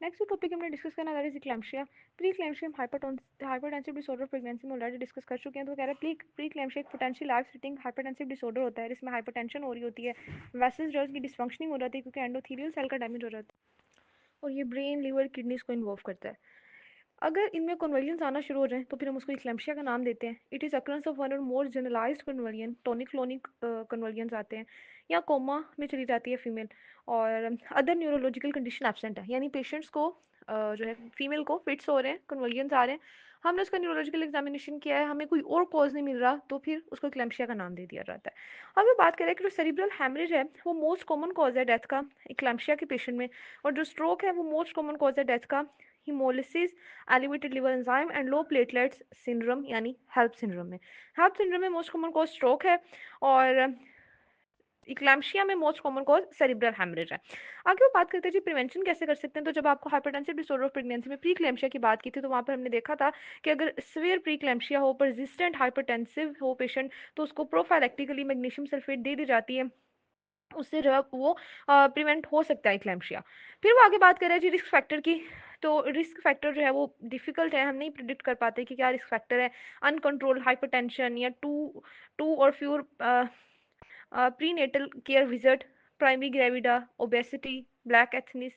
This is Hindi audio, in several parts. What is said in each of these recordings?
नेक्स्ट टॉपिक हमने डिस्कस करना दैट इज इक्लैम्शिया। प्री इक्लैम्शिया हम हाइपरटेंसिव डिसऑर्डर प्रेगनेंसी में ऑलरेडी डिस्कस कर चुके हैं। तो कह रहे हैं प्री इक्लैम्शिया एक potential life threatening hypertensive disorder होता है जिसमें हाइपरटेंशन हो रही होती है, वेसल्स जो की डिसफंक्शनिंग हो जाती है क्योंकि एंडोथेलियल सेल का डैमेज हो जाता है और ये ब्रेन लिवर किडनीज को इन्वॉल्व करता है। अगर इनमें कन्वर्जन्स आना शुरू हो जाए तो फिर हम उसको इक्लैम्शिया का नाम देते हैं। It is occurrence of one और more generalised convulsion, tonic clonic convulsions आते हैं या कोमा में चली जाती है फीमेल। और अदर न्यूरोलॉजिकल कंडीशन एब्सेंट है, यानी पेशेंट्स को जो है फीमेल को फिट्स हो रहे हैं, कन्वर्जन्स आ रहे हैं, हमने उसका न्यूरोलॉजिकल एग्जामिनेशन किया है, हमें कोई और कॉज नहीं मिल रहा, तो फिर उसको इक्लैम्शिया का नाम दे दिया जाता है। अगर बात करें कि जो सेरिब्रल हैमरेज है वो मोस्ट कॉमन कॉज है डेथ का इक्लैम्शिया के पेशेंट में, और जो स्ट्रोक है वो मोस्ट कॉमन कॉज है डेथ का hemolysis, elevated liver enzyme and low platelets syndrome यानी हेल्प सिंड्रोम में। हेल्प सिंड्रोम में मोस्ट कॉमन कॉज स्ट्रोक है और इक्लैम्शिया में most common cause cerebral haemorrhage है। आगे वो बात करते हैं जी प्रिवेंशन कैसे कर सकते हैं। तो जब आपको हाइपरटेंसिव डिसऑर्डर ऑफ प्रेगनेंसी में प्री इक्लैम्शिया की बात की थी तो वहाँ पर हमने देखा था कि अगर सीवियर प्री इक्लैम्शिया हो, परसिस्टेंट हाइपरटेंसिव हो पेशेंट, तो उसको प्रोफाइलेक्टिकली मैग्नीशियम सल्फेट दे दी जाती है, उससे जो है वो प्रिवेंट हो सकता है इक्लैम्शिया। फिर वो आगे बात कर रहे हैं जी रिस्क फैक्टर की। तो रिस्क फैक्टर जो है वो डिफिकल्ट है, हम नहीं प्रिडिक्ट कर पाते कि क्या रिस्क फैक्टर है। अनकंट्रोल्ड हाइपरटेंशन या टू टू और fewer prenatal care visit, primary gravida, obesity, black ethnics,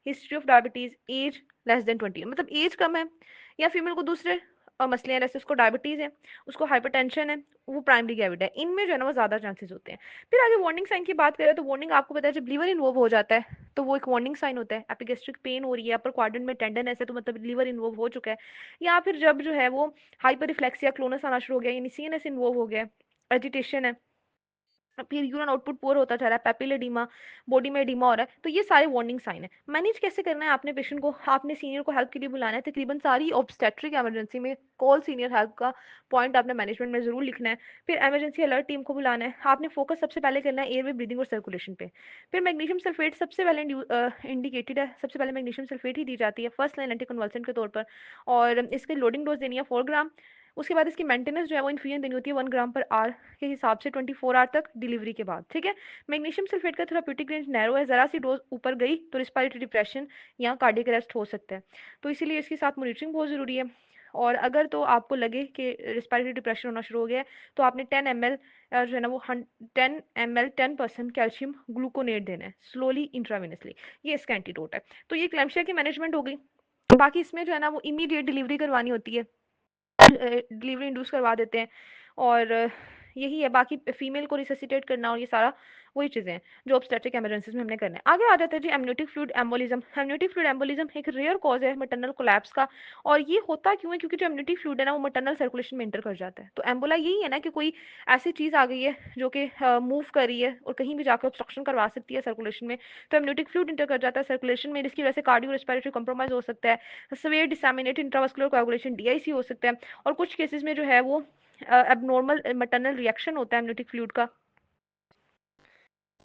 history of diabetes, age less than 20, मतलब एज कम है या फीमेल को दूसरे मसले हैं, जैसे उसको डायबिटीज है, उसको हाइपरटेंशन है, वो प्राइमरी ग्रेविड है, इनमें जो है ना वो ज्यादा चांसेस होते हैं। फिर आगे वार्निंग साइन की बात करें तो वार्निंग आपको पता है जब लीवर इन्वॉल्व हो जाता है तो वो एक वार्निंग साइन होता है। एपिगेस्ट्रिक पेन हो रही है, अपर क्वाड्रेंट में टेंडन ऐसे, तो मतलब लीवर इन्वॉल्व हो चुका है। या फिर जब जो है वो हाइपर रिफ्लेक्सिया क्लोनस आना शुरू हो गया, यानी सीएनएस इन्वॉल्व हो गया, एजिटेशन है, फिर यूरिन आउटपुट पुअर होता जा रहा है, पेपिल एडीमा, बॉडी में एडीमा हो रहा है, तो ये सारे वार्निंग साइन है। मैनेज कैसे करना है आपने पेशेंट को, आपने सीनियर को हेल्प के लिए बुलाना है। तकरीबन सारी ऑब्स्टेट्रिक इमरजेंसी में कॉल सीनियर हेल्प का पॉइंट आपने मैनेजमेंट में जरूर लिखना है। फिर इमरजेंसी अलर्ट टीम को बुलाना है। आपने फोकस सबसे पहले करना है एयरवे, ब्रीदिंग और सर्कुलेशन पे। फिर मैग्नीशियम सल्फेट सबसे पहले इंडिकेटेड है, सबसे पहले मैग्नीशियम सल्फेट ही दी जाती है फर्स्ट लाइन एंटी कन्वल्सेंट के तौर पर, और इसकी लोडिंग डोज देनी है 4 ग्राम। उसके बाद इसकी मेंटेनेंस जो है वो इन्फ्यूजन देनी होती है 1 ग्राम पर आवर के हिसाब से 24 आवर तक डिलीवरी के बाद, ठीक है। मैग्नीशियम सल्फेट का थेराप्यूटिक रेंज नैरो है, जरा सी डोज ऊपर गई तो रिस्पायरेटरी डिप्रेशन या कार्डियक अरेस्ट हो सकता है, तो इसीलिए इसके साथ मॉनिटरिंग बहुत ज़रूरी है। और अगर तो आपको लगे कि रिस्पायरेटरी डिप्रेशन होना शुरू हो गया है तो आपने 10 ml जो है ना वो 10 ml 10% कैल्शियम ग्लूकोनेट देना है स्लोली इंट्रावेनसली, ये इसका एंटीडोट है। तो ये क्लैम्शिया की मैनेजमेंट हो गई। बाकी इसमें जो है ना वो इमीडिएट डिलीवरी करवानी होती है, डिलीवरी इंड्यूस करवा देते हैं, और यही है। बाकी फीमेल को रिससिटेट करना और ये सारा वही चीज़ें हैं जो ऑब्स्टेट्रिक इमरजेंसीज में हमने करना है। आगे आ जाते हैं जी amniotic fluid embolism. Amniotic fluid embolism एक रेयर कॉज है मैटरनल कोलैप्स का, और ये होता क्यों है, क्योंकि जो एमनियोटिक फ्लूइड है ना वो मैटरनल सर्कुलेशन में इंटर कर जाता है। तो एम्बोला यही है ना कि कोई ऐसी चीज़ आ गई है जो कि मूव कर रही है और कहीं भी जाकर ऑब्स्ट्रक्शन करवा सकती है सर्कुलेशन में, तो एमनियोटिक फ्लूइड इंटर कर जाता है सर्कुलेशन में, जिसकी वजह से कार्डियो रेस्पिरेटरी कॉम्प्रोमाइज हो सकता है, सवेयर डिसैमिनेटेड इंट्रावास्कुलर कोआगुलेशन डीआईसी हो सकता है, और कुछ केसेस में जो है वो एबनॉर्मल मैटरनल रिएक्शन होता है एमनियोटिक फ्लूइड का।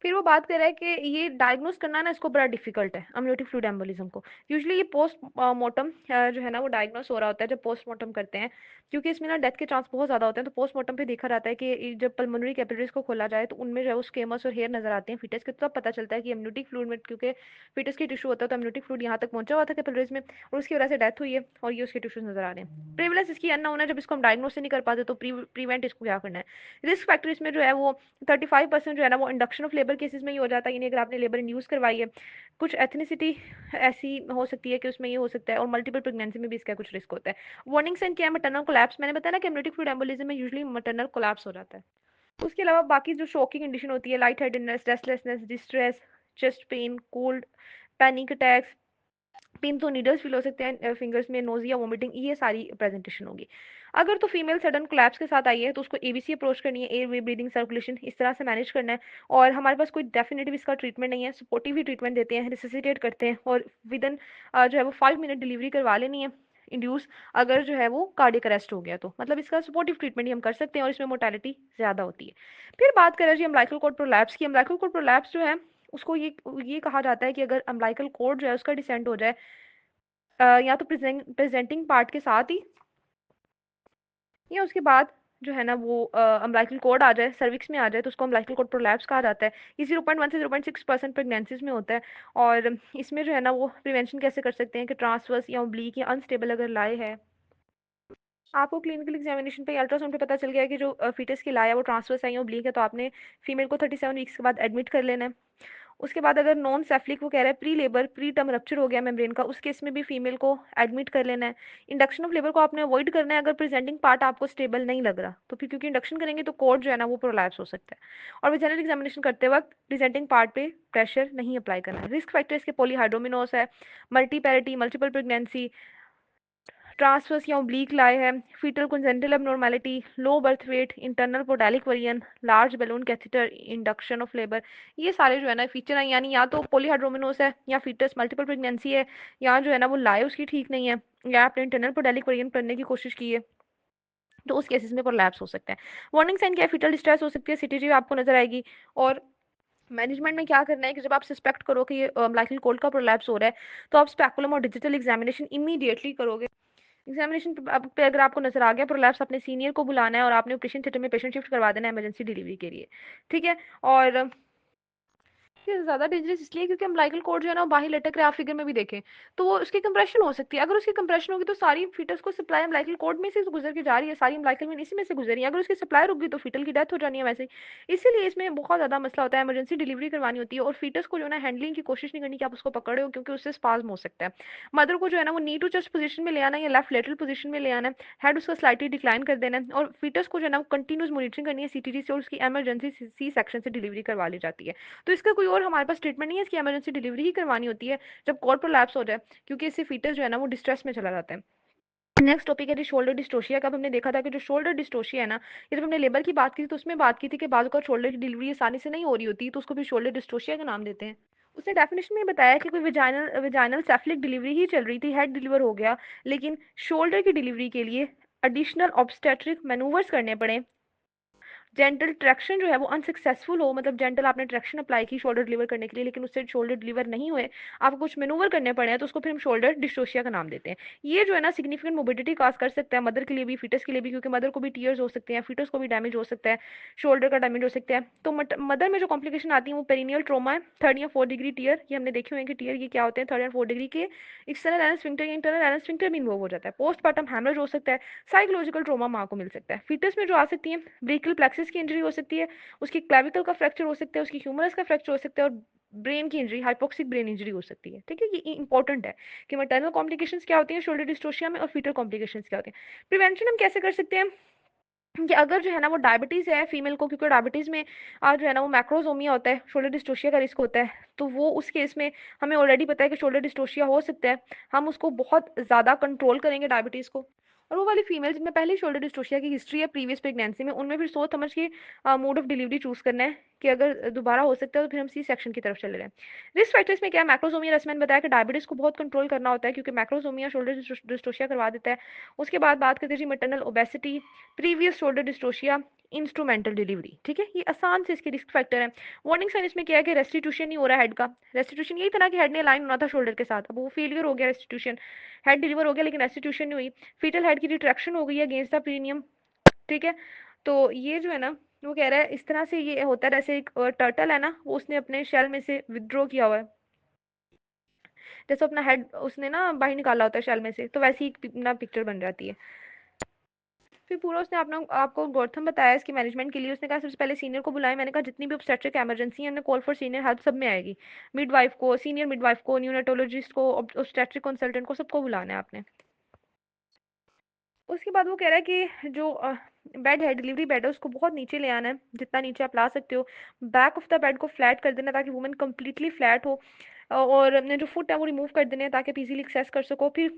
फिर वो बात कर रहा है कि ये डायग्नोस करना ना इसको बड़ा डिफिकल्ट है अम्नियोटिक फ्लूइड एम्बोलिज्म को। यूजुअली ये पोस्ट मॉर्टम जो है ना वो डायग्नोस हो रहा होता है जब पोस्ट मॉर्टम करते हैं, क्योंकि इसमें ना डेथ के चांस बहुत ज़्यादा होते हैं। तो पोस्ट मॉर्टम पे देखा जाता है कि जब पल्मोनरी कैपिलरीज को खोला जाए तो उनमें जो है वो स्केमस और हेयर नजर आते हैं फीटस के, तो तब पता चलता है कि एमनियोटिक फ्लूइड में, क्योंकि फीटस की टिश्यू होता है तो एमनियोटिक फ्लूइड यहाँ तक पहुंचा हुआ था कैपिलरीज में और उसकी वजह से डेथ हुई है और ये उसके टिश्यूज नजर आ रहे हैं। प्रिविलेंस इसकी अननोन है, जब इसको हम डायग्नोस नहीं कर पाते तो प्रीवेंट इसको क्या करना है। रिस्क फैक्टर इसमें जो है वो 35% जो है ना वो इंडक्शन ऑफ लेबर केसेस में ही हो जाता है, यानी अगर आपने लेबर इंड्यूस करवाई है। कुछ एथनिसिटी ऐसी हो सकती है कि उसमें ये हो सकता है, और मल्टीपल प्रेगनेंसी में भी इसका कुछ रिस्क होता है। वार्निंग साइन क्या है, मैटरनल कोलैप्स, मैंने बताया ना कि एमनियोटिक फ्लूइड एम्बोलिज्म में यूजुअली मैटरनल कोलैप्स हो जाता है। उसके अलावा बाकी जो शॉकिंग कंडीशन होती है, light headedness, restlessness, distress, chest pain, cold, panic attacks, pin तो नीडल्स फील हो सकते हैं फिंगर्स में, नोजिया, वोमिटिंग, ये सारी प्रेजेंटेशन होगी। अगर तो फीमेल सडन कोलैप्स के साथ आई है तो उसको एबीसी अप्रोच करनी है, एयर वे ब्रीदिंग सर्कुलेशन, इस तरह से मैनेज करना है। और हमारे पास कोई डेफिनेटिव इसका ट्रीटमेंट नहीं है, सपोर्टिव ही ट्रीटमेंट देते हैं, रिससिटेट करते हैं, और विद इन जो है वो 5 मिनट डिलीवरी करवा लेनी है इंड्यूस, अगर जो है वो कार्डियक अरेस्ट हो गया तो मतलब इसका सपोर्टिव ट्रीटमेंट ही हम कर सकते हैं और इसमें मोर्टेलिटी ज़्यादा होती है। फिर बात करें जी अम्बिलिकल कॉर्ड प्रोलैप्स की। अम्बिलिकल कॉर्ड प्रोलैप्स जो है उसको ये कहा जाता है कि अगर अम्बिलिकल कॉर्ड जो है उसका डिसेंट हो जाए या तो प्रेजेंटिंग पार्ट के साथ ही या उसके बाद जो है ना वो अम्बिलिकल कॉर्ड आ जाए, सर्विक्स में आ जाए, तो उसको अम्बिलिकल कॉर्ड प्रोलैप्स कहा जाता है। ये 0.1 से 0.6% प्रेगनेंसीज में होता है। और इसमें जो है ना वो प्रिवेंशन कैसे कर सकते हैं कि ट्रांसवर्स या ओब्लीक या अनस्टेबल अगर लाए है, आपको क्लिनिकल एग्जामिनेशन पे अल्ट्रासाउंड पे पता चल गया कि जो फीटस की लाया वो ट्रांसवर्स है या ओब्लीक है, तो आपने फीमेल को 37 वीक्स के बाद एडमिट कर लेना है। उसके बाद अगर नॉन सेफ्लिक, वो कह रहा है pre labour, pre term rupture हो गया मेम्ब्रेन का, उस केस में भी फीमेल को एडमिट कर लेना है। इंडक्शन ऑफ लेबर को आपने अवॉइड करना है अगर प्रेजेंटिंग पार्ट आपको स्टेबल नहीं लग रहा, तो फिर क्योंकि इंडक्शन करेंगे तो कोड जो है ना वो प्रोलैप्स हो सकता है। और वेजाइनल एग्जामिनेशन करते वक्त प्रेजेंटिंग पार्ट पे प्रेशर नहीं अप्लाई करना है। रिस्क फैक्टर्स के पॉलीहाइड्रोमिनोस है, मल्टीपैरिटी, मल्टीपल प्रेगनेंसी, ट्रांसवर्स या ओब्लीक लाए है, fetal congenital abnormality, low birth weight, internal podalic variant, large balloon catheter, induction of labour, ये सारे जो है ना फीचर हैं। यानी या तो पॉलीहाइड्रोमिनोस है, या फीटस मल्टीपल प्रेगनेंसी है, या जो है ना वो लाए उसकी ठीक नहीं है, या आपने इंटरनल पोर्टालिक वेरिएंट करने की कोशिश की है, तो उस केसेस में प्रोलैप्स हो सकता है। वार्निंग साइन क्या है? फीटल डिस्ट्रेस हो सकती है, सीटीजी आपको नजर आएगी। और मैनेजमेंट में क्या करना है कि जब आप सस्पेक्ट करो कि ये लाइकल कोल्ड का प्रोलैप्स हो रहा है, तो आप स्पेकुलम और डिजिटल एग्जामिनेशन इमीडिएटली करोगे। एग्जामिनेशन पे अगर आपको नजर आ गया प्रोलैप्स, अपने सीनियर को बुलाना है और आपने ऑपरेशन थिएटर में पेशेंट शिफ्ट करवा देना है इमरजेंसी डिलीवरी के लिए। ठीक है। और ये ज़्यादा डेंजरस इसलिए क्योंकि अम्बिलिकल कॉर्ड जो है ना वो बाहर लटक रहा है, आप फिगर में भी देखें तो वो उसकी कंप्रेशन हो सकती है। अगर उसकी कंप्रेशन होगी तो सारी फीटस को सप्लाई अम्बिलिकल कॉर्ड में से तो गुजर के जा रही है, सारी अम्बिलिकल में इसी में से गुजर रही है। अगर उसकी सप्लाई रुक गई तो फीटल की डेथ हो जानी है वैसे ही। इसीलिए इसमें बहुत ज़्यादा मसला होता है, इमरजेंसी डिलीवरी करवानी होती है। और फीटस को जो है ना हैंडलिंग की कोशिश नहीं करनी कि आप उसको पकड़े हो, क्योंकि उससे स्पाज्म हो सकता है। मदर को जो है ना वो नी टू चेस्ट पोजीशन में ले आना है या लेफ्ट लेटरल पोजीशन में ले आना है, हेड उसका स्लाइटली डिक्लाइन कर देना है। और फीटस को जो है ना वो कंटिन्यूस मॉनिटरिंग करनी है सीटीजी से, और उसकी इमरजेंसी सी सेक्शन से डिलीवरी करवा ली जाती है। तो इसका कोई और हमारे पास ट्रीटमेंट नहीं है, इसकी इमरजेंसी डिलीवरी ही करवानी होती है जब कॉर्ड प्रोलैप्स हो जाए, क्योंकि इससे फीटस जो है ना वो डिस्ट्रेस में चला जाता है। नेक्स्ट टॉपिक है जी शोल्डर डिस्टोशिया का। अब हमने देखा था कि जो शोल्डर डिस्टोशिया है ना, ये जब हमने लेबर की बात की थी तो उसमें बात की थी कि बाजू का शोल्डर की डिलीवरी आसानी से नहीं हो रही होती, तो उसको भी शोल्डर डिस्टोशिया का नाम देते हैं। उसने डेफिनेशन में बताया कि कोई विजाइनल विजाइनल सेफ्लिक डिलीवरी ही चल रही थी, हेड डिलीवर हो गया, लेकिन शोल्डर की डिलीवरी के लिए एडिशनल ऑब्स्टेट्रिक मैनूवर्स करने पड़े। जेंटल ट्रैक्शन जो है वो अनसक्सेसफुल हो, मतलब जेंटल आपने ट्रैक्शन अप्लाई की शोल्डर डिलीवर करने के लिए, लेकिन उससे शोल्डर डिलीवर नहीं हुए, आपको कुछ मेनूवर करने पड़े हैं, तो उसको फिर हम शोल्डर डिस्टोशिया का नाम देते हैं। ये जो है ना सिग्निफिकेंट मोबिलिटी काज कर सकता है मदर के लिए भी, फीटस के लिए भी, क्योंकि मदर को भी टीयर्स हो सकते हैं, फीटस को भी डैमेज हो सकता है, शोल्डर का डैमेज हो सकता है। तो मदर में जो कॉम्प्लिकेशन आती है वो पेरिनियल ट्रोमा है, 3 या 4 डिग्री टीयर, ये हमने देखे हुए हैं कि टीयर ये क्या होते हैं, 3 या 4 डिग्री के एक्सटर्नल एनल स्फिंक्टर या इंटरनल एनल स्फिंक्टर भी इन्वॉल्व हो जाता है। पोस्टमार्टम हैमरेज हो सकता है, साइकोलॉजिकल ट्रोमा माँ को मिल सकता है। फीटस में जो आ सकती है, ब्रेकियल प्लेक्सिस की इंजरी हो सकती है, उसकी क्लेविकल का फ्रैक्चर हो सकता है, उसकी ह्यूमरस का फ्रैक्चर हो सकता है, और ब्रेन की इंजरी, हाइपोक्सिक ब्रेन इंजरी हो सकती है। ठीक है, ये इंपॉर्टेंट है कि मैटरनल कॉम्प्लिकेशंस क्या होती हैं शोल्डर डिस्टोशिया में, और फीटल कॉम्प्लिकेशंस क्या होती हैं। प्रिवेंशन हम कैसे कर सकते हैं कि अगर जो है ना वो डायबिटीज़ है फीमेल को, क्योंकि डायबिटीज़ में आज जो है ना वो मैक्रोजोमिया होता है, शोल्डर डिस्टोशिया का रिस्क होता है, तो वो उस केस में हमें ऑलरेडी पता है कि शोल्डर डिस्टोशिया हो सकता है। हम उसको बहुत ज़्यादा कंट्रोल करेंगे डायबिटीज़ को। और वो वाली फीमेल जिनमें पहले शोल्डर डिस्टोशिया की हिस्ट्री है प्रीवियस प्रेगनेंसी में, उनमें फिर सोच समझ के मोड ऑफ डिलीवरी चूज करना है कि अगर दोबारा हो सकता है तो फिर हम सी सेक्शन की तरफ चले जाएं। रिस्क फैक्टर्स में क्या है, मैक्रोजोमिया, रसमैन बताया कि डायबिटीज़ को बहुत कंट्रोल करना होता है, क्योंकि मैक्रोजोमिया शोल्डर डिस्टोशिया करवा देता है। उसके बाद बात करते हैं जी maternal obesity, previous shoulder dystocia, instrumental delivery. ठीक है, ये आसान से इसके रिस्क फैक्टर हैं। वार्निंग साइन इसमें क्या है कि रेस्टिट्यूशन नहीं हो रहा है हेड का। रेस्टिट्यूशन यही था ना कि हेड ने अलाइन होना था शोल्डर के साथ, अब वो फेलियर हो गया रेस्टिट्यूशन, हेड डिलीवर हो गया लेकिन रेस्टिट्यूशन नहीं हुई। फीटल हेड की रिट्रैक्शन हो गई है अगेंस्ट द प्रीनियम। ठीक है, तो ये जो है ना वो कह रहा है इस तरह से ये होता है, जैसे एक टर्टल है ना, वो उसने अपने शेल में से विथड्रॉ किया हुआ है, जैसे अपना हेड उसने ना बाहर निकाला होता है शेल में से, तो वैसी एक ना पिक्चर बन जाती है। फिर पूरा उसने अपना आपको गौथम बताया इसकी मैनेजमेंट के लिए। उसने कहा सबसे पहले सीनियर को बुलाएं, मैंने कहा जितनी भी ऑब्स्टेट्रिक इमरजेंसी है उन्हें कॉल फॉर सीनियर हेल्प सब में आएगी, मिडवाइफ को, सीनियर मिडवाइफ को, न्यूनेटोलॉजिस्ट को, ऑब्स्टेट्रिक कंसल्टेंट को, सबको बुलाना है आपने। उसके बाद वो कह रहा है कि जो बेड है, डिलीवरी बेड है, उसको बहुत नीचे ले आना है, जितना नीचे आप ला सकते हो। बैक ऑफ द बेड को फ्लैट कर देना ताकि वुमेन कंप्लीटली फ्लैट हो, और अपने जो फुट है वो रिमूव कर देने हैं ताकि आप इजीली एक्सेस कर सको। फिर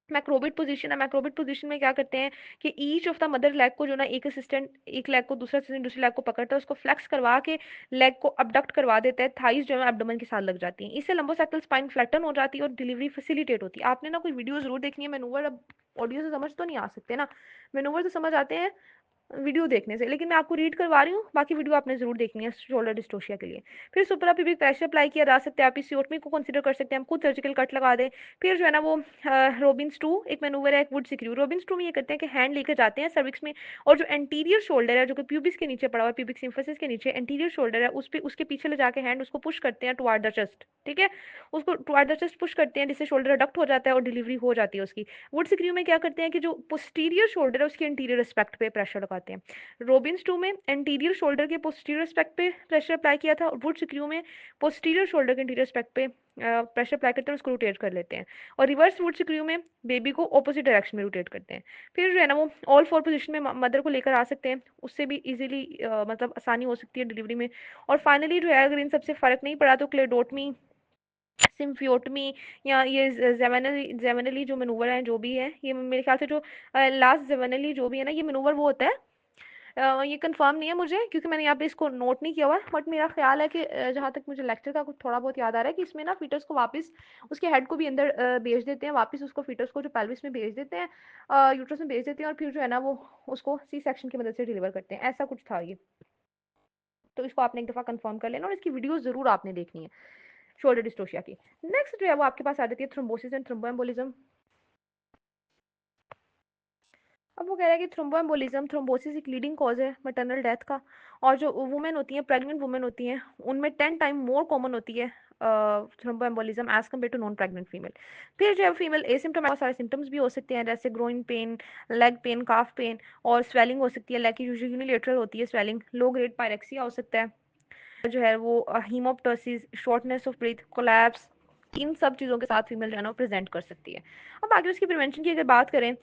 मैक्रोबिट पोजीशन है, मैक्रोबिट पोजीशन में क्या करते हैं कि each of the mother leg को जो ना एक असिस्टेंट एक लेग को, दूसरा असिस्टेंट दूसरी लेग को पकड़ता है, उसको फ्लेक्स करवा के लेग को अबडक्ट करवा देता है, थाइज जो है एब्डोमेन के साथ लग जाती हैं, इससे लंबोसेक्टल स्पाइन फ्लैटन हो जाती है और डिलीवरी फैसिलिटेट होती है। आपने ना कोई वीडियो जरूर देखनी है मैनूवर, अब ऑडियो से समझ तो नहीं आ सकते ना, मैनूवर तो समझ आते हैं, वीडियो देखने से, लेकिन मैं आपको रीड करवा रही हूँ, बाकी वीडियो आपने जरूर देखनी है शोल्डर डिस्टोशिया के लिए। फिर सुप्रापुबिक प्रेशर अप्लाई किया जा सकता है, आप इसियोटमी को कंसीडर कर सकते हैं, हम खुद सर्जिकल कट लगा दें। फिर जो है ना वो रोबिन्स टू एक मैनूवर है, एक वुड सिक्रू। रोबिन्स टू में ये करते हैं कि हैंड लेकर जाते हैं सर्विक्स में, और जो एंटीरियर शोल्डर है जो कि प्यूबिस के नीचे पड़ा हुआ है, प्यूबिक सिम्फिसिस के नीचे एंटीरियर शोल्डर है, उस पे उसके पीछे ले जाके हैंड उसको पुश करते हैं टुवार्ड द चेस्ट, ठीक है। उसको टुवार्ड द चेस्ट पुश करते हैं, जिससे शोल्डर अडक्ट हो जाता है और डिलीवरी हो जाती है उसकी। वुड सिक्रू में क्या करते हैं कि जो पोस्टीरियर शोल्डर है उसके इंटीरियर एस्पेक्ट पे प्रेशर लगाते हैं। रोबिन्स टू में एंटीरियर शोल्डर के पोस्टीरियर एस्पेक्ट पे प्रेशर अप्लाई किया था, और वुड सिक्रू में पोस्टीरियर शोल्डर के इंटीरियर एस्पेक्ट पे प्रेशर अप्लाई करते हैं, उसको रोटेट कर लेते हैं। और रिवर्स वुड सिक्रू में बेबी को ऑपोजिट डायरेक्शन में रोटेट करते हैं। फिर जो है ना वो ऑल फोर पोजीशन में मदर को लेकर आ सकते हैं, उससे भी इजीली मतलब आसानी हो सकती है डिलीवरी में। और फाइनली जो है अगर इन सबसे फर्क नहीं पड़ा तो क्लेडोटमी, सिम्फियोटमी, या ये जेवेनली जो मनूवर है जो भी है, ये मेरे ख्याल से जो लास्ट जेवेनली जो भी है ना, ये मनूवर वो होता है। ये कंफर्म नहीं है मुझे क्योंकि मैंने यहाँ पे इसको नोट नहीं किया हुआ है, बट मेरा ख्याल है कि जहाँ तक मुझे लेक्चर का कुछ थोड़ा बहुत याद आ रहा है कि इसमें ना फीटस को वापस उसके हेड को भी अंदर भेज देते हैं, वापस उसको फीटस को जो पेल्विस में भेज देते हैं, यूट्रस में भेज देते हैं, और फिर जो है ना वो उसको सी सेक्शन की मदद से डिलीवर करते हैं, ऐसा कुछ था ये। तो इसको आपने एक दफ़ा कंफर्म कर लेना, और इसकी वीडियो ज़रूर आपने देखनी है शोल्डर डिस्टोशिया की। नेक्स्ट जो है वो आपके पास आ जाती है थ्रोम्बोसिस एंड थ्रोम्बोएम्बोलिज्म। अब वो कह रहा है कि थ्रोम्बोएम्बोलिज्म, थ्रोम्बोसिस एक लीडिंग कॉज है मैटरनल डेथ का, और जो वुमेन होती हैं, प्रेग्नेंट वुमेन होती हैं, उनमें 10 टाइम मोर कॉमन होती है thromboembolism as compared to non pregnant female. फिर जो है फीमेल एसिम्टोमेटिक बहुत सारे सिम्टम्स भी हो सकते हैं, जैसे ग्रोइन पेन, लेग पेन, काफ पेन, और स्वेलिंग हो सकती है, लेग की यूजुअली यूनिलेटरल होती है स्वेलिंग, लो ग्रेड पायरेक्सिया हो सकता है, जो है वो हीमोप्टोसिस, शॉर्टनेस ऑफ ब्रीथ, कोलैप्स, इन सब चीज़ों के साथ फीमेल जो है ना प्रेजेंट कर सकती है। अब आगे उसकी प्रिवेंशन की अगर बात करें,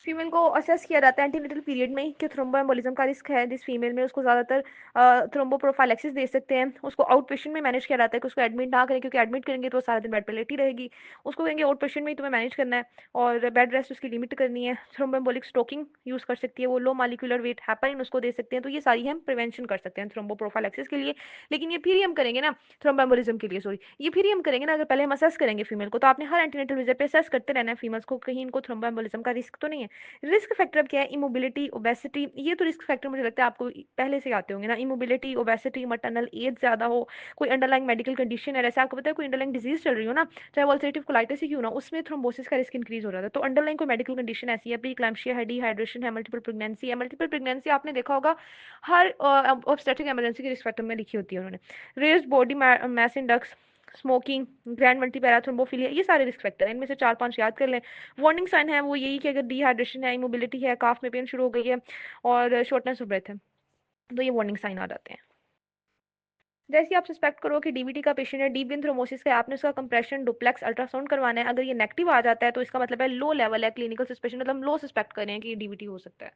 फीमेल को असेस किया जाता है एंटीनेटल पीरियड में कि थ्रोम्बोएम्बोलिज्म का रिस्क है जिस फीमेल में, उसको ज़्यादातर थ्रोम्बोप्रोफाइलेक्सिस दे सकते हैं। उसको आउट पेशेंट में मैनेज किया जाता है कि उसको एडमिट ना करें, क्योंकि एडमिट करेंगे तो वो सारा दिन बेड पर लेटी रहेगी। उसको कहेंगे आउट पेशेंट में ही तुम्हें मैनेज करना है, और बेड रेस्ट उसकी लिमिट करनी है। थ्रोम्बोएम्बोलिक स्टोकिंग यूज़ कर सकती है वो, लो मालिकुलर वेट हेपारिन उसको दे सकते हैं। तो ये सारी हम प्रिवेंशन कर सकते हैं थ्रोम्बोप्रोफाइलेक्सिस के लिए। लेकिन ये फिर ही हम करेंगे ना, थ्रोम्बोएम्बोलिज्म के लिए सॉरी, ये फिर ही हम करेंगे ना अगर पहले हम असेस करेंगे फीमेल को। तो आपने हर एंटीनेटल विजिट पे असेस करते रहना है फीमेल्स को, कहीं इनको थ्रोम्बोएम्बोलिज्म का रिस्क तो नहीं है। रिस्क फैक्टर अब क्या है, इमोबिलिटी, ओबेसिटी, ये तो रिस्क फैक्टर मुझे लगता है आपको पहले से आते होंगे ना, इमोबिलिटी, ओबेसिटी, maternal एज ज्यादा हो, कोई अंडरलाइंग मेडिकल कंडीशन है, जैसे आपको पता है कोई अंडरलाइंग डिजीज चल रही हो ना, चाहे वो अल्सरेटिव कोलाइटिस ही क्यों ना, उसमें थ्रोम्बोसिस का रिस्क इंक्रीज हो जाता है। तो अंडरलाइंग कोई मेडिकल कंडीशन ऐसी है, प्री क्लैम्पशिया है, डिहाइड्रेशन है, मल्टीपल प्रेगनेंसी है। मल्टीपल प्रेगनेंसी आपने देखा होगा हर ऑब्स्टेट्रिक इमरजेंसी के रिस्क फैक्टर में लिखी होती है उन्होंने। Raised body mass index, smoking, grand multipara thrombophilia, ये सारे रिस्क फैक्टर हैं, इनमें से 4-5 याद कर लें। वार्निंग साइन है वो यही कि अगर डिहाइड्रेशन है, इमोबिलिटी है, काफ में पेन शुरू हो गई है, और शॉर्टनेस ऑफ ब्रेथ है, तो ये वार्निंग साइन आ जाते हैं। जैसे ही आप सस्पेक्ट करो कि डीवीटी का पेशेंट है, डीप वेन थ्रोमोसिस का है, आपने उसका कंप्रेशन डुप्लेक्स अल्ट्रासाउंड करवाना है। अगर ये नेगेटिव आ जाता है तो इसका मतलब है लो लेवल है क्लिनिकल सस्पेशन, मतलब हम लो सस्पेक्ट कर रहे हैं कि डीवीटी हो सकता है,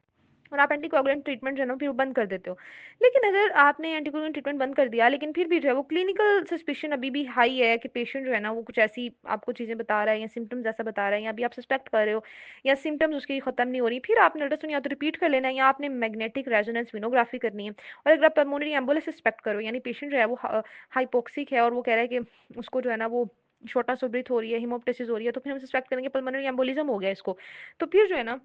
और आप एंटीकोगुलेंट ट्रीटमेंट जो है ना फिर बंद कर देते हो। लेकिन अगर आपने एंटीकोगुलेंट ट्रीटमेंट बंद कर दिया, लेकिन फिर भी जो है वो क्लिनिकल सस्पिशन अभी भी हाई है कि पेशेंट जो है ना वो कुछ ऐसी आपको चीज़ें बता रहा है, या सिम्टम्स ऐसा बता रहा है, या अभी आप सस्पेक्ट कर रहे हो, या सिम्टम्स उसकी खत्म नहीं हो रही, फिर आपने अल्ट्रासाउंड या तो रिपीट कर लेना है, या आपने मैग्नेटिक रेजोनेंस विनोग्राफी करनी है। और अगर आप पल्मोनरी एम्बोलिस सस्पेक्ट करो, यानी पेशेंट जो है वो हाइपोक्सिक है, और वो कह रहा है कि उसको जो है ना वो शॉर्टनेस ऑफ ब्रीथ हो रही है, हिमोप्टेसिस हो रही है, तो फिर हम सस्पेक्ट करेंगे पल्मोनरी एम्बोलिज्म हो गया इसको। तो फिर जो है ना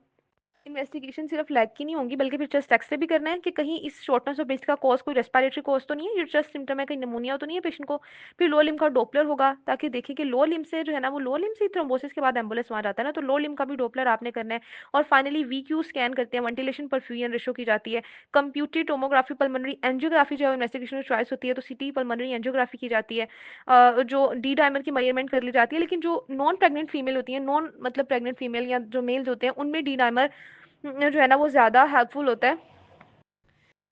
इन्वेस्टिगेशन सिर्फ लैग की नहीं होंगी, बल्कि फिर चेस्ट एक्सरे भी करना है कि कहीं इस शॉर्टनेस ऑफ ब्रेथ का कॉज कोई रेस्पिरेटरी कॉज तो नहीं है, ये चेस्ट सिम्टम है, कहीं निमोनिया तो नहीं है पेशेंट को। फिर लो लिम का डोपलर होगा, ताकि देखें कि लो लिम से जो है ना वो लो लिम से थ्रोम्बोसिस के बाद एम्बुलेंस वहाँ जाता है ना, तो लो लिम का भी डोपलर आपने करना है। और फाइनली वीक्यू स्कैन करते हैं, वेंटिलेशन परफ्यूजन रेशो की जाती है, कंप्यूटेड टोमोग्राफी, पल्मोनरी एंजियोग्राफी जो है इन्वेस्टिगेशन चॉइस होती है, तो सिटी पल्मोनरी एंजियोग्राफी की जाती है। जो डी डायमर की मेजरमेंट कर ली जाती है। लेकिन जो नॉन प्रेग्नेंट फीमेल होती है, नॉन मतलब प्रेग्नेंट फीमेल या जो मेल्स होते हैं, उनमें डी डायमर जो है ना वो ज़्यादा हेल्पफुल होता है,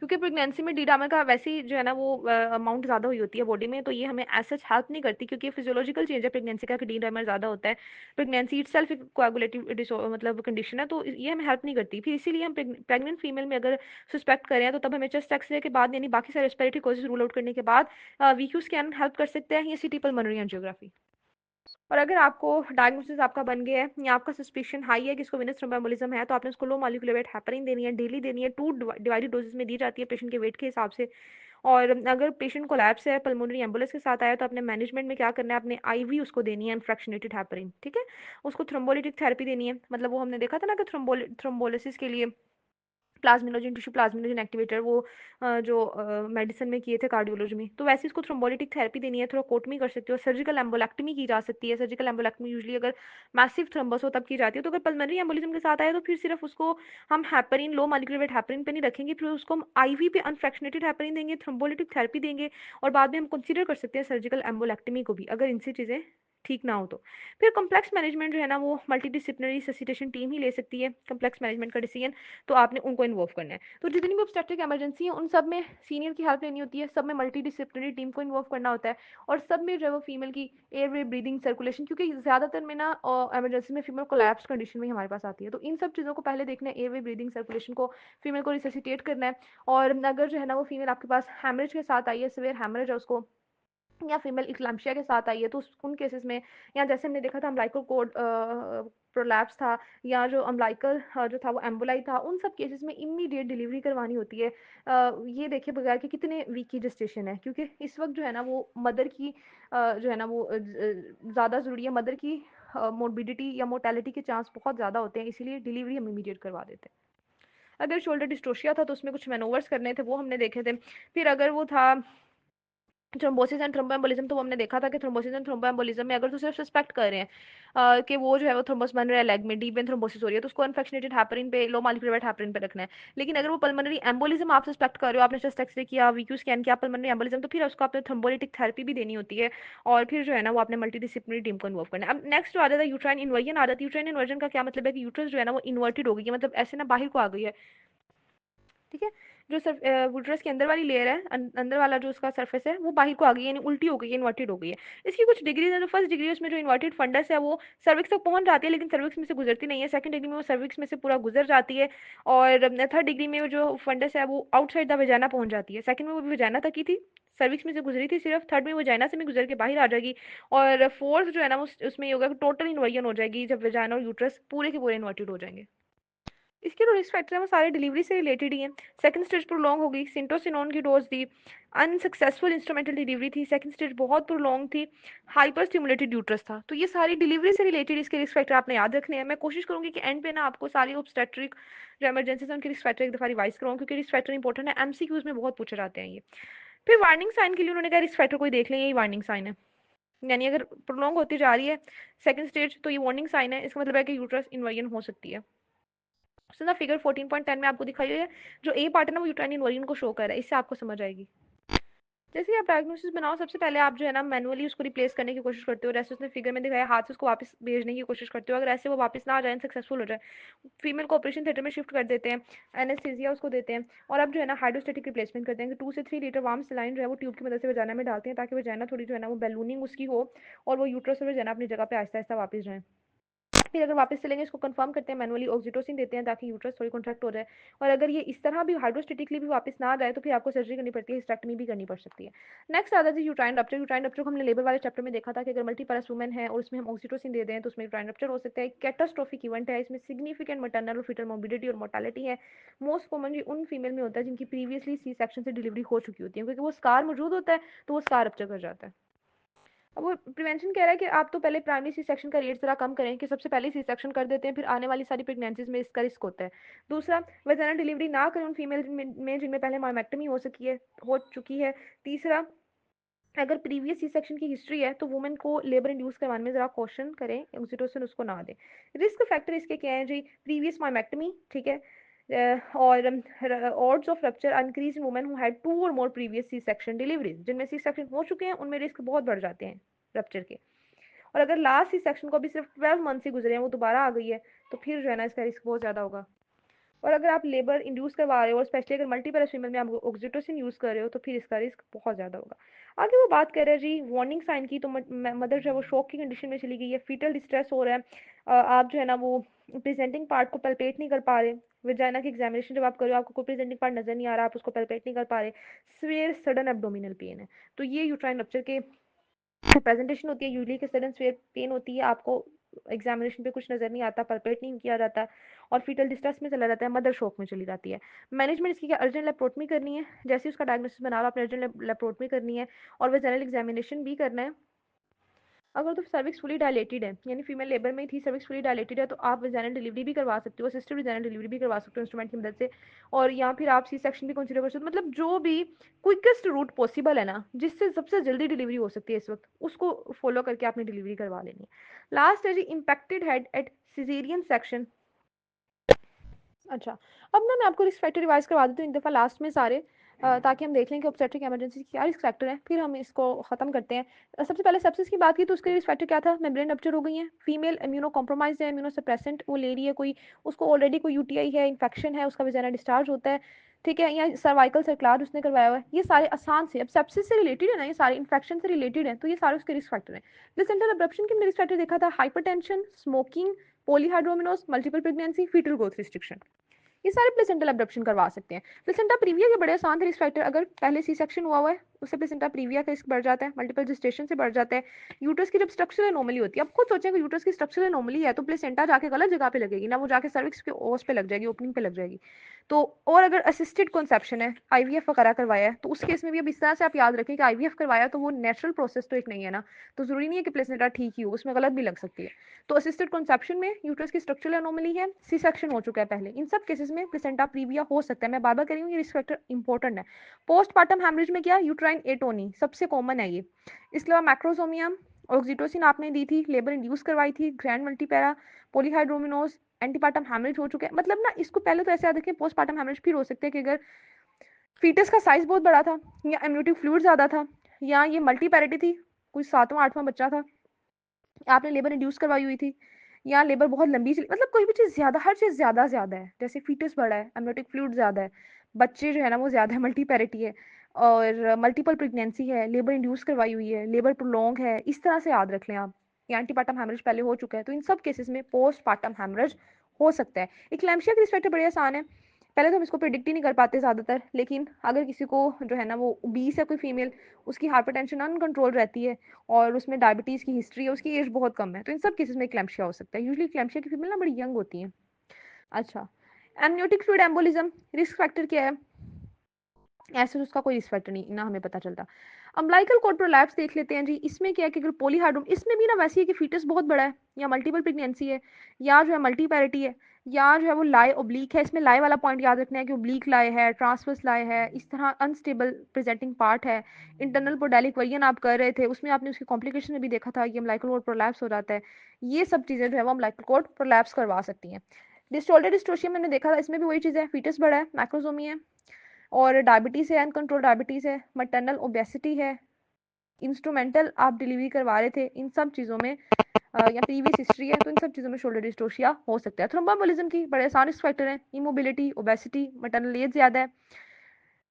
क्योंकि प्रेगनेंसी में डी डामर का वैसे ही जो है ना वो अमाउंट ज़्यादा हुई होती है बॉडी में, तो ये हमें एज सच हेल्प नहीं करती, क्योंकि ये फिजियोलॉजिकल चेंज है प्रेगनेंसी का कि डी डामर ज़्यादा होता है। प्रेगनेंसी इटसेल्फ एक कोएगुलेटिव मतलब कंडीशन है, तो ये हमें हेल्प नहीं करती। फिर इसीलिए हम प्रेग्नेंट फीमेल में अगर सस्पेक्ट करें तो तब हमें चेस्ट एक्सरे के बाद, यानी बाकी सारे रेस्पिरेटरी कॉजेज रूल आउट करने के बाद वीक्यू स्कैन हेल्प कर सकते हैं, या सिटी पल्मोनरी एंजियोग्राफी। और अगर आपको डायग्नोसिस आपका बन गया है, या आपका सस्पिशन हाई है कि इसको वेनस थ्रोम्बोएम्बोलिज्म है, तो आपने उसको लो मॉलिक्यूलर वेट हेपरिन देनी है, डेली देनी है, 2 डिवाइडेड डोजेस में दी जाती है पेशेंट के वेट के हिसाब से। और अगर पेशेंट कोलैप्स है, पल्मोनरी एम्बुलेंस के साथ आया, तो अपने मैनेजमेंट में क्या करना है, अपने आईवी उसको देनी है इन्फ्रैक्शनेटेड हेपरिन, ठीक है। उसको थ्रोम्बोलिटिक थेरेपी देनी है, मतलब वो हमने देखा था ना कि थ्रोम्बोलिसिस के लिए प्लाज्मिनोजन टिश्यू प्लाज्मिनोजन एक्टिवेटर वो जो मेडिसिन में किए थे कार्डियोलॉजी में, तो वैसे इसको थ्रोम्बोलिटिक थेरेपी देनी है, थ्रोकोटमी कर सकते हो, सर्जिकल एम्बोलेक्टमी की जा सकती है। सर्जिकल एम्बोलेक्टमी यूजुअली अगर मैसिव थ्रोम्बस हो तब की जाती है। तो अगर पल्मोनरी एम्बोलिज्म के साथ आए तो फिर सिर्फ उसको हम heparin, low molecular weight heparin पे नहीं रखेंगे, फिर उसको हम आईवी पे अनफ्रैक्शनेटेड हेपरिन देंगे, थ्रोम्बोलिटिक थेरेपी देंगे, और बाद में हम कंसीडर कर सकते हैं सर्जिकल एम्बोलेक्टमी को भी, अगर इनसे चीज़ें ठीक ना हो तो। फिर कॉम्प्लेक्स मैनेजमेंट जो है ना वो मल्टीडिसिप्लिनरी ससिटेशन टीम ही ले सकती है कॉम्प्लेक्स मैनेजमेंट का डिसीजन, तो आपने उनको इन्वॉल्व करना है। तो जितनी भी ऑब्स्टेट्रिक इमरजेंसी है उन सब में सीनियर की हेल्प लेनी होती है, सब में मल्टी डिसिप्लिनरी टीम को इन्वॉल्व करना होता है, और सब में जो है वो फीमेल की एयरवे, ब्रीदिंग, सर्कुलेशन, क्योंकि ज़्यादातर में ना इमरजेंसी में फीमेल कोलैप्स कंडीशन में ही हमारे पास आती है, तो इन सब चीज़ों को पहले देखना है, एयरवे, ब्रीदिंग, सर्कुलेशन को फीमेल को रिससिटेट करना है। और अगर जो है ना वो फीमेल आपके पास हैमरेज के साथ आई है, सिवियर हैमरेज है उसको, या फीमेल इक्लाम्शिया के साथ आई है, तो उन केसेस में, या जैसे हमने देखा था अम्बिलिकल कोड प्रोलैप्स था, या जो अम्बिलिकल जो था वो एम्बोलाई था, उन सब केसेस में इमीडिएट डिलीवरी करवानी होती है। ये देखिए बगैर कि कितने वीक की जेस्टेशन है, क्योंकि इस वक्त जो है ना वो मदर की जो है ना वो ज़्यादा ज़रूरी है, मदर की मोर्बिडिटी या मोर्टेलिटी के चांस बहुत ज़्यादा होते हैं, इसीलिए डिलीवरी हम इमीडिएट करवा देते हैं। अगर शोल्डर डिस्ट्रोशिया था तो उसमें कुछ मैनोवर्स करने थे, वो हमने देखे थे। फिर अगर वो था थ्रोम्बोसिस एंड थ्रोम्बोएम्बोलिज्म, तो वो हमने देखा था कि थ्रोम्बोसिस एंड थ्रोम्बोएम्बोलिज्म में अगर तो सिर्फ सस्पेक्ट कर रहे हैं कि वो जो है वो थ्रोम्बोस बन रहा है लेग में, डीप वेन थ्रोम्बोसिस हो रही है, तो उसको अनफ्रैक्शनेटेड हैपरिन पे, लो मॉलिक्यूलर वेट हैपरिन पे रखना है। लेकिन अगर वो पल्मोनरी एम्बोलिज्म आप सस्पेक्ट कर रहे हो, आपने चेस्ट एक्सरे किया, वीक्यू स्कैन किया, पल्मोनरी एम्बोलिज्म, तो फिर उसको आपने थ्रोम्बोलिटिक थेरेपी भी देनी होती है, और फिर जो है ना वो आपने मल्टीडिसिप्लिनरी टीम को इन्वॉल्व करना है। अब नेक्स्ट जो आ जाता है यूट्राइन इन्वर्जन आ जाती है। यूट्राइन इन्वर्जन का क्या मतलब है कि यूट्रस जो है ना वो इन्वर्टेड हो गई है, मतलब ऐसे ना बाहर को आ गई है, ठीक है। जो यूट्रस की अंदर वाली लेयर है, अंदर वाला जो उसका सरफेस है वो बाहर को आ गई है, यानी उल्टी हो गई है, इन्वर्टेड हो गई है। इसकी कुछ डिग्रीज है। जो फर्स्ट डिग्री उसमें जो इन्वर्टेड फंडस है वो सर्विक्स तक पहुंच जाती है, लेकिन सर्विक्स में से गुजरती नहीं है। सेकंड डिग्री में वो सर्विक्स में से पूरा गुजर जाती है, और थर्ड डिग्री में वो जो फंडस है वो आउटसाइड द वेजाना पहुंच जाती है। सेकंड में वो वेजाना तक ही थी, सर्विक्स में से गुजरी थी सिर्फ, थर्ड में वेजाना से भी गुजर के बाहर आ जाएगी, और फोर्थ जो है ना वो उसमें ये होगा कि टोटल इन्वर्जन हो जाएगी, जब वेजाना और यूट्रस पूरे के पूरे इन्वर्टेड हो जाएंगे। इसके जो रिस्क फैक्टर हैं वो सारे डिलीवरी से रिलेटेड ही हैं। सेकंड स्टेज प्रोलॉन्ग हो गई, सिंटोसिनोन की डोज दी, अनसक्सेसफुल इंस्ट्रूमेंटल डिलीवरी थी, सेकंड स्टेज बहुत प्रोलॉन्ग थी, हाइपर स्टिमुलेटेड यूट्रस था। तो ये सारी डिलीवरी से रिलेटेड इसके रिस्क फैक्टर आपने याद रखने हैं। मैं कोशिश करूंगी कि एंड पे ना आपको सारी ऑब्स्टेट्रिक जो इमरजेंसी है उनके रिस्क फैक्टर एक दफा रिवाइज कराऊं, क्योंकि रिस्क फैक्टर इंपॉर्टेंट है, एमसीक्यूज में बहुत पूछे जाते हैं ये। फिर वार्निंग साइन के लिए उन्होंने कहा रिस्क फैक्टर कोई देख लें, यही वार्निंग साइन है, यानी अगर प्रोलॉन्ग होती जा रही है सेकंड स्टेज तो ये वार्निंग साइन है, इसका मतलब है कि यूट्रस इन्वर्जन हो सकती है। सो ना फिगर 14.10 में आपको दिखाई हुई है, जो ए पार्ट है ना वो यूट्राइन इन्वर्जन को शो कर रहा है, इससे आपको समझ आएगी। जैसे ही आप डायग्नोसिस बनाओ सबसे पहले आप जो है ना मैनुअली उसको रिप्लेस करने की कोशिश करते हो, जैसे उसने फिगर में दिखाया हाथ से उसको वापस भेजने की कोशिश करते हो। अगर ऐसे वो वापस ना आ जाए, सक्सेसफुल हो जाए, फीमेल को ऑपरेशन थिएटर में शिफ्ट कर देते हैं, एनेस्थीसिया उसको देते हैं, और अब जो है ना हाइड्रोस्टेटिक रिप्लेसमेंट करते हैं कि 2 से 3 लीटर वार्म सलाइन जो है वो ट्यूब की मदद से वजाना में डालते हैं, ताकि वजाना थोड़ी जो है ना वो बैलूनिंग उसकी हो, और वो यूट्रस और वजाना अपनी जगह पे आहिस्ता आहिस्ता वापस जाए। फिर अगर वापस चलेंगे इसको कंफर्म करते हैं, मैनुअली ऑक्सीटोसिन देते हैं ताकि यूट्रस थोड़ी कॉन्ट्रैक्ट हो जाए, और अगर ये इस तरह भी हाइड्रोस्टेटिकली भी वापस ना आ जाए तो फिर आपको सर्जरी करनी पड़ती है, हिस्टेक्टमी भी करनी पड़ सकती है। नेक्स्ट आता है यूट्राइन रप्चर। यूट्राइन रप्चर को हमने लेबर वाले चैप्टर में देखा था कि अगर मल्टीपैरस वुमेन है और उसमें हम ऑक्सीटोसिन दे दें तो उसमें यूट्राइन रप्चर हो सकता है। कैटास्ट्रोफिक इवेंट है, इसमें सिग्निफिकेंट मैटरनल और फीटल मोर्बिडिटी और मोर्टेलिटी है। मोस्ट कॉमनली उन फीमेल में होता है जिनकी प्रीवियसली सी सेक्शन से डिलीवरी हो चुकी होती है, क्योंकि वो स्कार मौजूद होता है तो वो स्कार रप्चर कर जाता है। अब वो प्रिवेंशन कह रहा है कि आप तो पहले प्राइमरी सी सेक्शन का रेट जरा कम करें, कि सबसे पहले सी सेक्शन कर देते हैं, फिर आने वाली सारी प्रेगनेंसीज में इसका रिस्क होता है। दूसरा, वेजाइनल डिलीवरी ना करें उन फीमेल में जिनमें पहले मायोमेक्टमी हो चुकी है। तीसरा, अगर प्रीवियस सी सेक्शन की हिस्ट्री है तो वुमेन को लेबर इंड्यूस करवाने में जरा कॉशन करें, ऑक्सीटोसिन उसको ना दें। रिस्क फैक्टर इसके क्या है जी? प्रीवियस मायोमेक्टमी, ठीक है, और odds of rupture increase in women who had 2 और more previous C section deliveries. जिनमें सी सेक्शन हो चुके हैं उनमें रिस्क बहुत बढ़ जाते हैं रप्चर के। और अगर लास्ट सी सेक्शन को अभी सिर्फ 12 मंथ से गुजरे हैं, वो दोबारा आ गई है, तो फिर जो है ना इसका रिस्क बहुत ज़्यादा होगा। और अगर आप लेबर इंड्यूस करवा रहे हो और स्पेशली अगर मल्टीपल फीमेल में आप ऑक्सीटोसिन यूज़ कर रहे हो तो फिर इसका रिस्क बहुत ज़्यादा होगा। आगे वो बात कर रहे हैं जी वार्निंग साइन की, तो मदर जो है वो शॉक की कंडीशन में चली गई है, फीटल डिस्ट्रेस हो रहा है, आप जो है ना वो प्रेजेंटिंग पार्ट को पल्पेट नहीं कर पा रहे, वजाइना की एग्जामिनेशन जब आप करो आपको कोई प्रेजेंटिंग पार्ट नजर नहीं आ रहा, आप उसको पल्पेट नहीं कर पा रहे, सिवियर सडन एब्डोमिनल पेन है, तो ये यूट्राइन रप्चर के प्रेजेंटेशन होती है। यूजली के सडन स्वेयर पेन होती है, आपको एग्जामिनेशन पे कुछ नजर नहीं आता, पल्पेट नहीं किया जाता, और फीटल डिस्ट्रेस में चला जाता है, मदर शॉक में चली जाती है। मैनेजमेंट इसकी क्या, अर्जेंट लेप्रोटमी करनी है, जैसे ही उसका डायग्नोसिस बना लो आपने अर्जेंट लेप्रोटमी करनी है, और वेजाइनल एग्जामिनेशन भी करना है। अगर तो सर्विक्स फुली डायलेटेड है, यानी फीमेल लेबर में थी, सर्विक्स फुली डायलेटेड है, तो आप वेजाइनल डिलीवरी भी करवा सकते हो, असिस्टेड वेजाइनल डिलीवरी भी करवा सकते हो इंस्ट्रूमेंट की मदद से, और या फिर आप सी सेक्शन भी कंसीडर कर सकते हो। मतलब जो भी क्विकेस्ट रूट पॉसिबल है ना, जिससे सबसे जल्दी डिलीवरी हो सकती है इस वक्त, उसको फॉलो करके आपने डिलीवरी करवा लेनी है। लास्ट है जी impacted head at caesarean section. अच्छा, अब ना मैं आपको रिस्क फैक्टर रिवाइज करवा देती हूँ एक दफ़ा लास्ट में सारे, ताकि हम देख लें कि ऑब्स्टेट्रिक इमरजेंसी क्या रिस्क फैक्टर है, फिर हम इसको ख़त्म करते हैं। सबसे पहले सेप्सिस की बात की तो उसके रिस्क फैक्टर क्या था, मेम्ब्रेन रप्चर हो गई है, फीमेल इम्यूनो कॉम्प्रोमाइज है, इम्यूनो सप्रेसेंट वो ले रही है कोई, उसको ऑलरेडी कोई यूटीआई है, इन्फेक्शन है, उसका वजाना डिस्चार्ज होता है, ठीक है, या सर्वाइकल सर्कलार उसने करवाया हुआ है, ये सारे आसान से, अब सेप्सिस से रिलेटेड है ना, ये सारे इन्फेक्शन से रिलेटेड है, तो ये सारे उसके रिस्क फैक्टर हैं। प्लेसेंटल अब्रप्शन के रिस्क फैक्टर देखा था, hypertension, smoking, polyhydramnios, multiple pregnancy, fetal growth restriction, ये सारे प्लेसेंटल अब्डप्शन करवा सकते हैं। प्लेसेंटा प्रीविया के बड़े आसान थे रिस्क फैक्टर, अगर पहले सी सेक्शन हुआ है उससे प्लेसेंटा प्रीविया का रिस्क बढ़ जाता है, मल्टीपल जेस्टेशन से बढ़ जाता है, यूट्रस की जब स्ट्रक्चरल एनोमली होती है, अब खुद सोचें कि यूट्रस की स्ट्रक्चरल एनोमली है तो प्लेसेंटा जाके गलत जगह पे लगेगी ना, वो जाके सर्विक्स के ओस पे लग जाएगी, ओपनिंग पे लग जाएगी। तो और अगर असिस्टेड कंसेप्शन है, आईवीएफ वगैरह करवाया है, तो उस केस में भी अब इस तरह से आप याद रखें कि आईवीएफ करवाया तो वो नेचुरल प्रोसेस तो एक नहीं है ना, तो जरूरी नहीं है कि प्लेसेंटा ठीक ही हो, उसमें गलत भी लग सकती है। तो असिस्टेड कंसेप्शन में यूट्रस की स्ट्रक्चरल एनोमली है, सी सेक्शन हो चुका है पहले, इन सब केसेस में प्लेसेंटा प्रीविया हो सकता है, मैं बार बार कह रही हूँ ये रिस्क फैक्टर इंपॉर्टेंट है। पोस्टपार्टम हेमरेज में क्या, यूट्राइन एटोनी सबसे कॉमन है ये, इसके अलावा मैक्रोसोमियम, ऑक्सीटोसिन आपने दी थी, लेबर इंड्यूस करवाई थी, ग्रैंड मल्टीपैरा, पॉलीहाइड्रोमिनोज, एंटीपार्टम हेमरेज हो चुके हैं। मतलब ना इसको पहले तो ऐसे याद रखें, पोस्टपार्टम हेमरेज फिर हो सकते हैं कि अगर फीटस का साइज बहुत बड़ा था, या एम्नियोटिक फ्लूइड ज्यादा था, या ये मल्टीपैरिटी थी, कोई 7वां 8वां बच्चा था, आपने लेबर इंड्यूस करवाई हुई थी, या लेबर बहुत लंबी चली, मतलब कोई भी चीज़ ज़्यादा, हर चीज़ ज़्यादा ज़्यादा है, जैसे फीटस बड़ा है, एमनियोटिक फ्लूइड ज़्यादा है, बच्चे जो है ना वो ज़्यादा है, मल्टीपैरिटी है, और मल्टीपल प्रेगनेंसी है, लेबर इंड्यूस करवाई हुई है, लेबर प्रोलॉन्ग है, इस तरह से याद रख लें आप। या एंटीपार्टम हेमरेज पहले हो चुका है, तो इन सब केसेस में पोस्ट पार्टम हेमरेज हो सकता है। इक्लैम्शिया के रिस्पेक्ट बड़े आसान है, पहले तो हम इसको प्रिडिक्ट ही नहीं कर पाते ज़्यादातर, लेकिन अगर किसी को जो है ना वो 20 है कोई फीमेल, उसकी हाइपरटेंशन अनकंट्रोल रहती है और उसमें डायबिटीज़ की हिस्ट्री है, उसकी एज बहुत कम है, तो इन सब केसेस में क्लैम्शिया हो सकता है। यूजुअली क्लैम्शिया की फीमेल ना बड़ी यंग होती हैं। अच्छा, amniotic fluid embolism risk factor क्या है, ऐसे उसका कोई रिस्क फैक्टर नहीं ना हमें पता चलता। अम्बिलिकल कॉर्ड प्रोलैप्स देख लेते हैं जी, इसमें क्या है कि अगर पॉलीहाइड्रोम, इसमें भी ना वैसी है कि फीटस बहुत बड़ा है, या मल्टीपल प्रेगनेंसी है, या जो है मल्टीपैरिटी है, या जो है वो लाई ओब्लीक है, इसमें लाई वाला पॉइंट याद रखना है कि ओब्लीक लाई है, ट्रांसवर्स लाई है, इस तरह अनस्टेबल प्रेजेंटिंग पार्ट है, इंटरनल पोडेलिक वरियन आप कर रहे थे, उसमें आपने उसकी कॉम्प्लिकेशन में भी देखा था, ये अम्बिलिकल कॉर्ड प्रोलैप्स हो जाता है, ये सब चीज़ें जो है वो अम्बिलिकल कॉर्ड प्रोलैप्स करवा सकती हैं। डिस्टोल्टेड डिस्ट्रोशियम मैंने देखा था, इसमें भी वही चीज़ है, फीटस बड़ा है, मैक्रोजोमी है, और डायबिटीज़ है, अनकंट्रोल डायबिटीज़ है, मैटरनल ओबेसिटी है, इंस्ट्रूमेंटल आप डिलीवरी करवा रहे थे, इन सब चीज़ों में या प्रीवियस हिस्ट्री है, तो इन सब चीज़ों में शोल्डर डिस्टोशिया हो सकता है। थ्रोम्बोएम्बोलिज्म की बड़े आसान रिस्क फैक्टर हैं, इमोबिलिटी, ओबेसिटी, मैटरनल एज ज़्यादा है,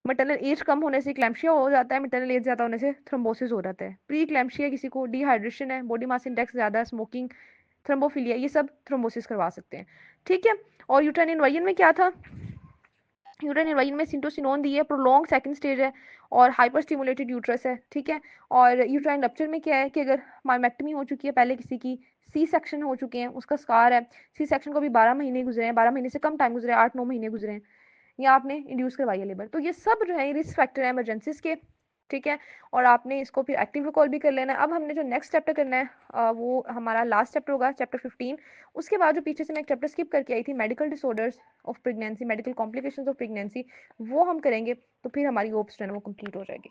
मैटरनल एज कम होने से क्लैम्शिया हो जाता है, मैटरनल एज ज़्यादा होने से थ्रोम्बोसिस हो जाता है। प्री क्लैम्शिया किसी को, डिहाइड्रेशन है, बॉडी मास इंडेक्स ज़्यादा है, स्मोकिंग, थ्रोम्बोफिलिया, ये सब थ्रोम्बोसिस करवा सकते हैं। ठीक है, और यूट्राइन इन्वायन में क्या था, यूट्राइन इन्वायन में सिंटोसिनोन दी है, प्रोलॉन्ग सेकंड स्टेज है, और हाइपर स्टिमुलेटेड यूट्रस है। ठीक है, और यूट्राइन रप्चर में क्या है कि अगर मायोमेक्टमी हो चुकी है पहले किसी की, सी सेक्शन हो चुके हैं, उसका स्कार है, सी सेक्शन को भी 12 महीने गुजरे हैं, 12 महीने से कम टाइम गुजरे हैं, 8-9 महीने गुजरे हैं, या आपने इंड्यूस करवाई है लेबर, तो ये सब जो है रिस्क फैक्टर है इमरजेंसीज के। ठीक है, और आपने इसको फिर एक्टिव रिकॉल भी कर लेना है। अब हमने जो नेक्स्ट चैप्टर करना है वो हमारा लास्ट चैप्टर होगा, चैप्टर 15। उसके बाद जो पीछे से मैं एक चैप्टर स्किप करके आई थी, medical disorders of pregnancy, medical complications of pregnancy, वो हम करेंगे, तो फिर हमारी होप्स जो है वो कंप्लीट हो जाएगी।